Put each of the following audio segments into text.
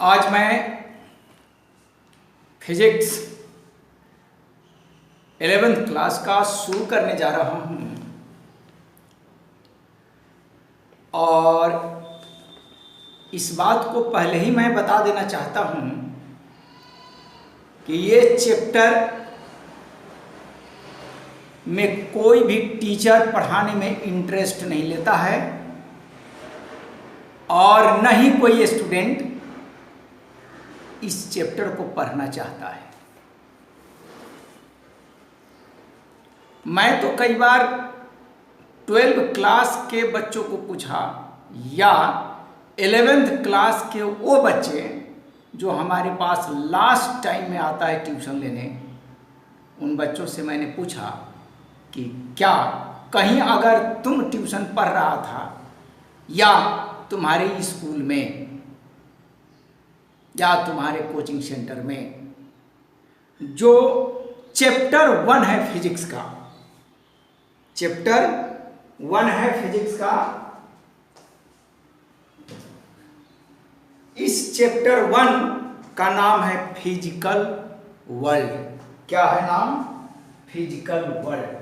आज मैं physics 11th class का शुरू करने जा रहा हूँ और इस बात को पहले ही मैं बता देना चाहता हूँ कि ये चैप्टर में कोई भी टीचर पढ़ाने में इंटरेस्ट नहीं लेता है और न ही कोई स्टूडेंट इस चैप्टर को पढ़ना चाहता है। मैं तो कई बार 12th क्लास के बच्चों को पूछा या 11th क्लास के वो बच्चे जो हमारे पास लास्ट टाइम में आता है ट्यूशन लेने, उन बच्चों से मैंने पूछा कि क्या कहीं अगर तुम ट्यूशन पढ़ रहा था या तुम्हारे स्कूल में या तुम्हारे कोचिंग सेंटर में जो चैप्टर 1 है फिजिक्स का, चैप्टर 1 है फिजिक्स का, इस चैप्टर 1 का नाम है फिजिकल वर्ल्ड। क्या है नाम? Physical world.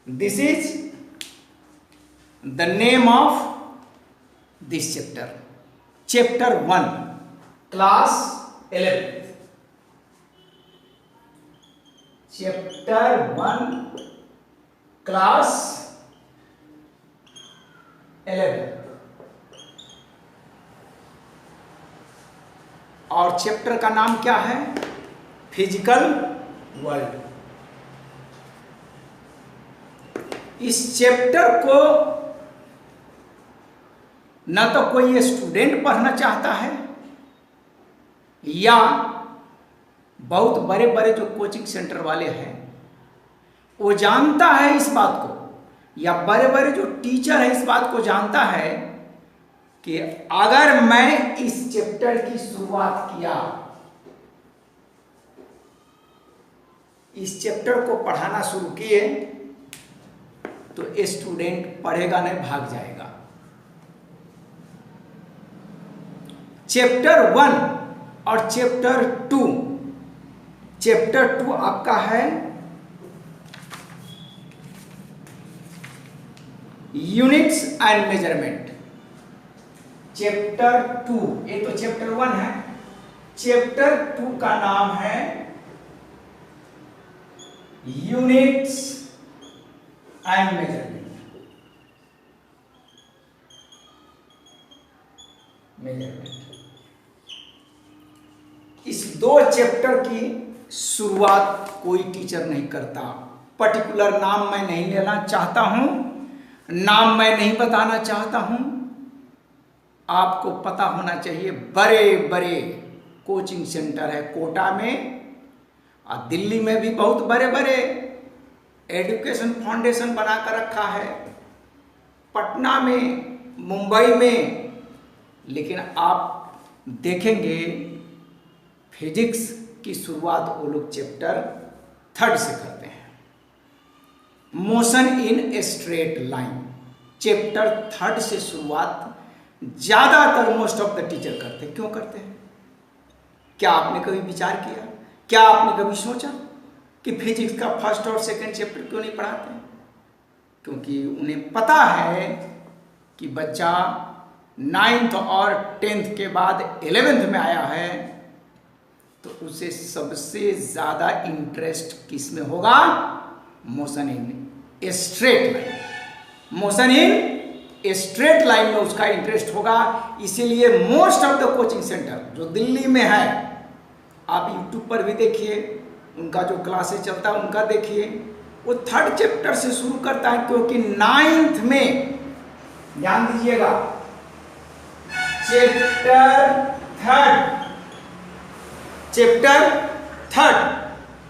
This is the name of this chapter. Chapter 1, class 11th. Chapter 1, class 11th. और चैप्टर का नाम क्या है? Physical world. इस चैप्टर को न तो कोई स्टूडेंट पढ़ना चाहता है या बहुत बड़े बड़े जो कोचिंग सेंटर वाले हैं वो जानता है इस बात को, या बड़े बड़े जो टीचर है इस बात को जानता है कि अगर मैं इस चैप्टर की शुरुआत किया, इस चैप्टर को पढ़ाना शुरू किए तो स्टूडेंट पढ़ेगा नहीं, भाग जाएगा। चैप्टर 1 और चैप्टर 2, चैप्टर 2 आपका है यूनिट्स एंड मेजरमेंट। चैप्टर 2, ये तो चैप्टर 1 है, चैप्टर 2 का नाम है यूनिट्स एंड मेजरमेंट। इस दो चैप्टर की शुरुआत कोई टीचर नहीं करता। पर्टिकुलर नाम मैं नहीं लेना चाहता हूं, नाम मैं नहीं बताना चाहता हूं। आपको पता होना चाहिए बड़े बड़े कोचिंग सेंटर है कोटा में और दिल्ली में भी बहुत बड़े बड़े एजुकेशन फाउंडेशन बनाकर रखा है, पटना में, मुंबई में। लेकिन आप देखेंगे फिजिक्स की शुरुआत वो लोग चैप्टर 3 से करते हैं, motion in a straight line. Chapter 3 से शुरुआत ज्यादातर मोस्ट ऑफ द टीचर करते हैं। क्यों करते हैं? क्या आपने कभी विचार किया? क्या आपने कभी सोचा कि फिजिक्स का फर्स्ट और सेकंड चैप्टर क्यों नहीं पढ़ाते? क्योंकि उन्हें पता है कि बच्चा 9th और 10th के बाद 11th में आया है तो उसे सबसे ज्यादा इंटरेस्ट किस में होगा? Motion in straight line. Motion in straight line में उसका इंटरेस्ट होगा। इसीलिए most of the coaching centre जो दिल्ली में है, आप यूट्यूब पर भी देखिए, उनका जो क्लासेस चलता है उनका देखिए, वो 3rd चैप्टर से शुरू करता है। क्योंकि 9th में, ध्यान दीजिएगा, चैप्टर 3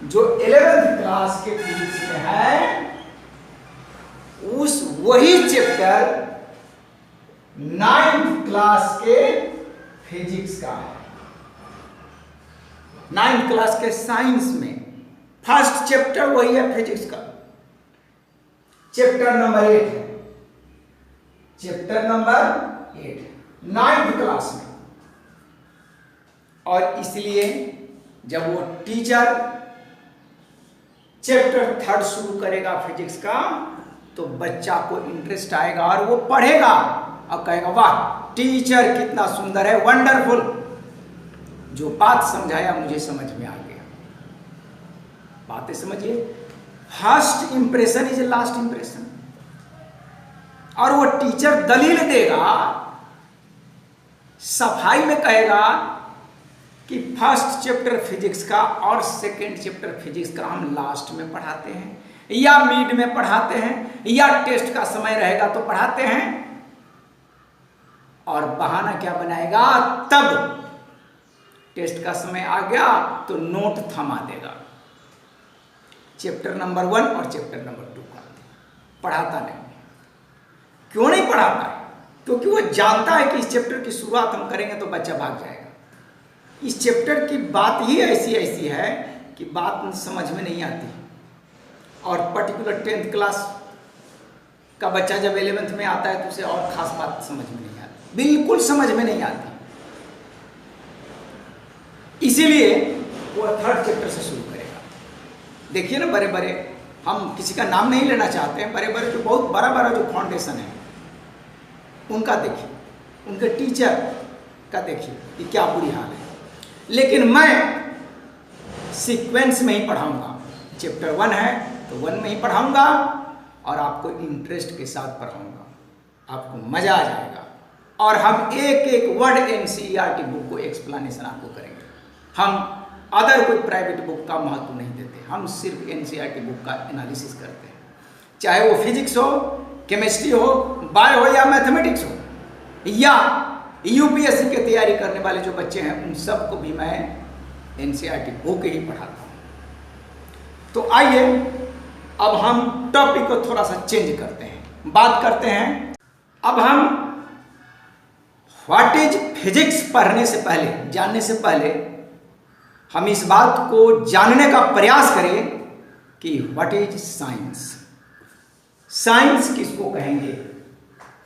जो 11th क्लास के फिजिक्स में है, उस वही चैप्टर 9th क्लास के फिजिक्स का है, 9th क्लास के साइंस में फर्स्ट चैप्टर वही है फिजिक्स का, चैप्टर नंबर 8 है, चैप्टर नंबर 8 9th क्लास में। और इसलिए जब वो टीचर चैप्टर 3 शुरू करेगा फिजिक्स का तो बच्चा को इंटरेस्ट आएगा और वो पढ़ेगा और कहेगा वाह टीचर कितना सुंदर है, वंडरफुल, जो बात समझाया मुझे समझ में आ गया। बातें समझिए, first impression is last impression. और वो टीचर दलील देगा, सफाई में कहेगा कि फर्स्ट चैप्टर फिजिक्स का और सेकेंड चैप्टर फिजिक्स का हम लास्ट में पढ़ाते हैं या मिड में पढ़ाते हैं या टेस्ट का समय रहेगा तो पढ़ाते हैं। और बहाना क्या बनाएगा, तब टेस्ट का समय आ गया तो नोट थमा देगा चैप्टर नंबर 1 और चैप्टर नंबर 2 का, पढ़ाता नहीं। क्यों नहीं पढ़ाता है? क्योंकि वो जानता है कि इस चैप्टर की शुरुआत हम करेंगे तो बच्चा भाग जाएगा। इस चैप्टर की बात ही ऐसी है कि बात समझ में नहीं आती। और पर्टिकुलर 10th क्लास का बच्चा जब 11th में आता है तो उसे और खास बात समझ में नहीं आती, बिल्कुल समझ में नहीं आती। इसीलिए वो 3rd चैप्टर से शुरू करेगा। देखिए ना, बड़े बड़े, हम किसी का नाम नहीं लेना चाहते हैं, बड़े बड़े जो बहुत बड़ा जो फाउंडेशन है उनका देखिए, उनके टीचर का देखिए कि क्या बुरी हाल है। लेकिन मैं सीक्वेंस में ही पढ़ाऊंगा, चैप्टर 1 है तो 1 में ही पढ़ाऊंगा और आपको इंटरेस्ट के साथ पढ़ाऊंगा, आपको मजा आ जाएगा। और हम एक एक वर्ड एनसीईआरटी बुक को एक्सप्लेनेशन आपको करेंगे। हम अदर कोई प्राइवेट बुक का महत्व नहीं देते, हम सिर्फ एनसीईआरटी बुक का एनालिसिस करते हैं, चाहे वो फिजिक्स हो, केमिस्ट्री हो, बायो हो या मैथमेटिक्स हो, या यूपीएससी की तैयारी करने वाले जो बच्चे हैं उन सबको भी मैं एनसीईआरटी बुक ही पढ़ाता हूँ। तो आइए अब हम टॉपिक को थोड़ा सा चेंज करते हैं, बात करते हैं। अब हम व्हाट इज फिजिक्स पढ़ने से पहले, जानने से पहले हम इस बात को जानने का प्रयास करें कि व्हाट इज साइंस। साइंस किसको कहेंगे?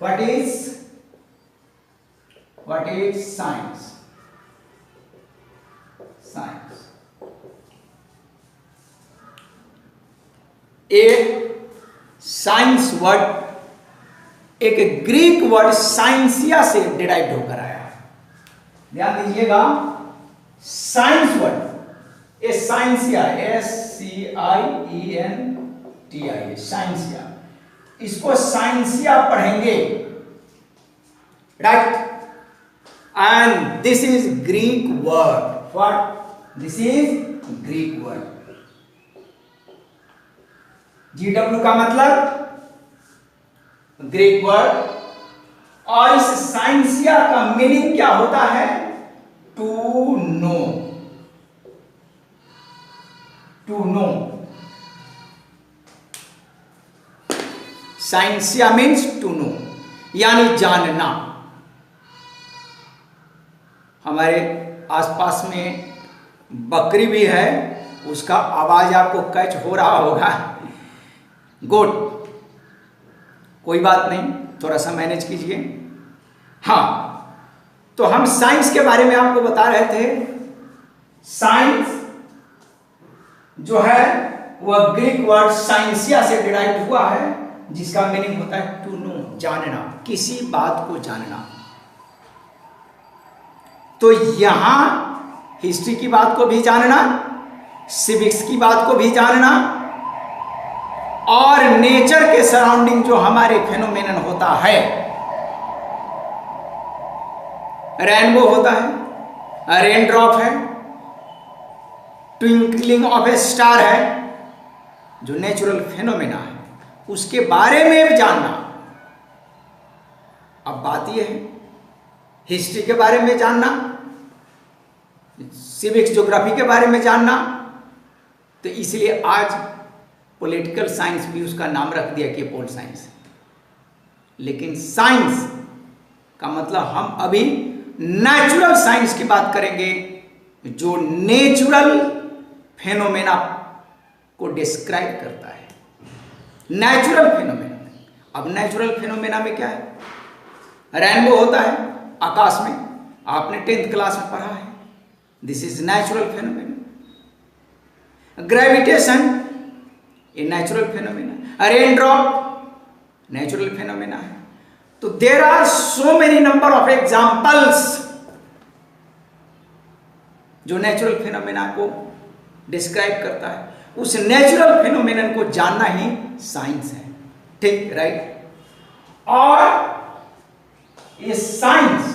What is science? साइंस एक साइंस वर्ड एक ग्रीक वर्ड साइंसिया से डिराइव होकर आया है। ध्यान दीजिएगा, science word a scientia, SCIENTIA, scientia, इसको साइंसिया पढ़ेंगे, right? And this is Greek word. What? This is Greek word. GW का मतलब ग्रीक वर्ड। और इस साइंसिया का मीनिंग क्या होता है? To know. टू नो, साइंसिया मीन्स टू नो, यानी जानना। हमारे आसपास में बकरी भी है, उसका आवाज आपको कैच हो रहा होगा, गुड, कोई बात नहीं, थोड़ा सा मैनेज कीजिए। हाँ, तो हम साइंस के बारे में आपको बता रहे थे। साइंस जो है वह ग्रीक वर्ड साइंसिया से डिराइव हुआ है, जिसका मीनिंग होता है टू नो, जानना, किसी बात को जानना। तो यहां हिस्ट्री की बात को भी जानना, सिविक्स की बात को भी जानना, और नेचर के सराउंडिंग जो हमारे फेनोमेनन होता है, रेनबो होता है, रेन ड्रॉप है, ट्विंकलिंग ऑफ ए स्टार है, जो नेचुरल फेनोमेना है, उसके बारे में भी जानना। अब बात यह है, हिस्ट्री के बारे में जानना, सिविक्स ज्योग्राफी के बारे में जानना, तो इसलिए आज पॉलिटिकल साइंस भी उसका नाम रख दिया कि पोल साइंस। लेकिन साइंस का मतलब हम अभी नेचुरल साइंस की बात करेंगे, जो नेचुरल फेनोमेना को डिस्क्राइब करता है। Natural phenomena. अब नेचुरल फेनोमेना में क्या है? रेनबो होता है आकाश में, आपने 10th क्लास में पढ़ा है। This is natural phenomena. Gravitation, ये natural phenomena. Rain drop natural phenomena है। तो there are so many number of examples जो नेचुरल फेनोमेना को डिस्क्राइब करता है। उस नेचुरल फेनोमेनन को जानना ही साइंस है, ठीक, राइट। और ये साइंस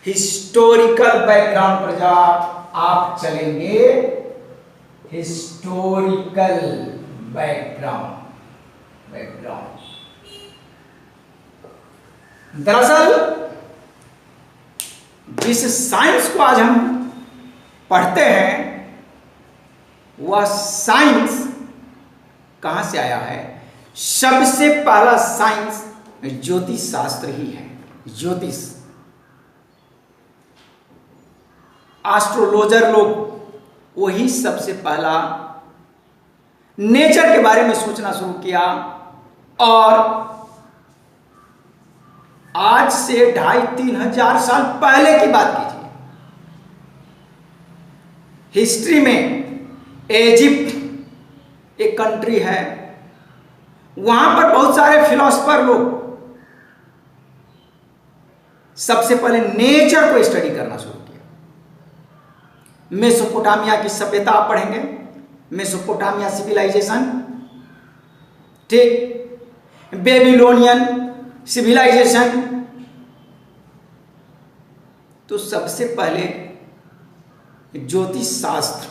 हिस्टोरिकल बैकग्राउंड पर जब आप चलेंगे, हिस्टोरिकल बैकग्राउंड दरअसल जिस साइंस को आज हम पढ़ते हैं वह साइंस कहां से आया है? सबसे पहला साइंस ज्योतिष शास्त्र ही है। ज्योतिष, एस्ट्रोलॉजर लोग वही सबसे पहला नेचर के बारे में सोचना शुरू किया। और आज से 2500-3000 हजार साल पहले की बात कीजिए, हिस्ट्री में इजिप्ट एक कंट्री है, वहां पर बहुत सारे फिलोसफर लोग सबसे पहले नेचर को स्टडी करना शुरू किया। मेसोपोटामिया की सभ्यता आप पढ़ेंगे, मेसोपोटामिया सिविलाइजेशन, ठीक, बेबीलोनियन सिविलाइजेशन। तो सबसे पहले ज्योतिष शास्त्र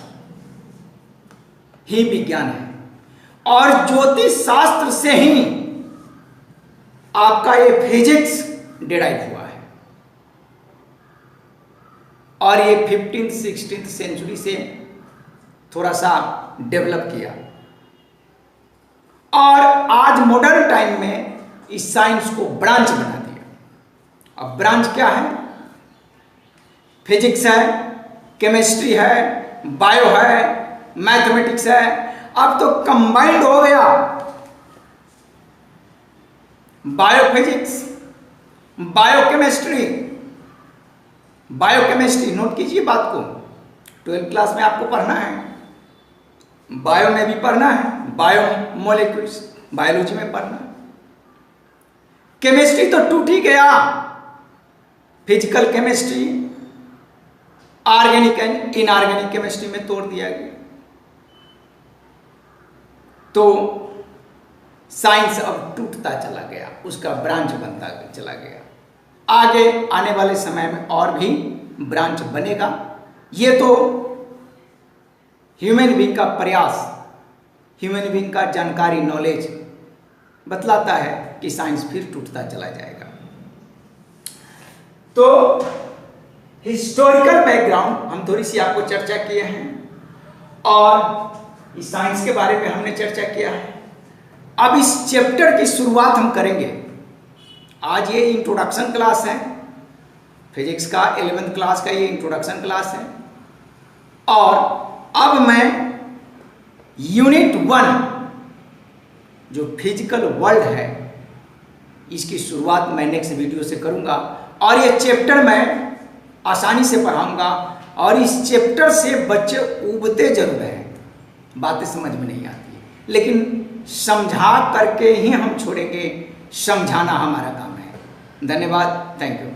ही विज्ञान है, और ज्योतिष शास्त्र से ही आपका ये फिजिक्स डिराइव हुआ है। और ये 15th-16th सेंचुरी से थोड़ा सा डेवलप किया, और आज मॉडर्न टाइम में इस साइंस को ब्रांच बना दिया। अब ब्रांच क्या है? फिजिक्स है, केमिस्ट्री है, बायो है, मैथमेटिक्स है। अब तो कंबाइंड हो गया बायोफिजिक्स, बायोकेमिस्ट्री। बायोकेमिस्ट्री, नोट कीजिए बात को, 12th क्लास में आपको पढ़ना है, बायो में भी पढ़ना है, बायो मॉलिक्यूल्स बायोलॉजी में पढ़ना है। केमिस्ट्री तो टूट ही गया, physical chemistry organic and inorganic chemistry में तोड़ दिया गया। तो साइंस अब टूटता चला गया, उसका ब्रांच बनता चला गया। आगे आने वाले समय में और भी ब्रांच बनेगा। ये तो ह्यूमन बीइंग का प्रयास, ह्यूमन बीइंग का जानकारी, नॉलेज बतलाता है कि साइंस फिर टूटता चला जाएगा। तो हिस्टोरिकल बैकग्राउंड हम थोड़ी सी आपको चर्चा किए हैं, और इस साइंस के बारे में हमने चर्चा किया है। अब इस चैप्टर की शुरुआत हम करेंगे। आज ये इंट्रोडक्शन क्लास है, फिजिक्स का 11th क्लास का ये इंट्रोडक्शन क्लास है, और अब मैं यूनिट 1 जो फिजिकल वर्ल्ड है इसकी शुरुआत मैं नेक्स्ट वीडियो से करूंगा, और ये चैप्टर मैं आसानी से पढ़ाऊंगा, और इस चैप्टर से बच्चे उबते जरूर हैं, बातें समझ में नहीं आती, लेकिन समझा करके ही हम छोड़ेंगे, समझाना हमारा काम है। धन्यवाद, थैंक यू।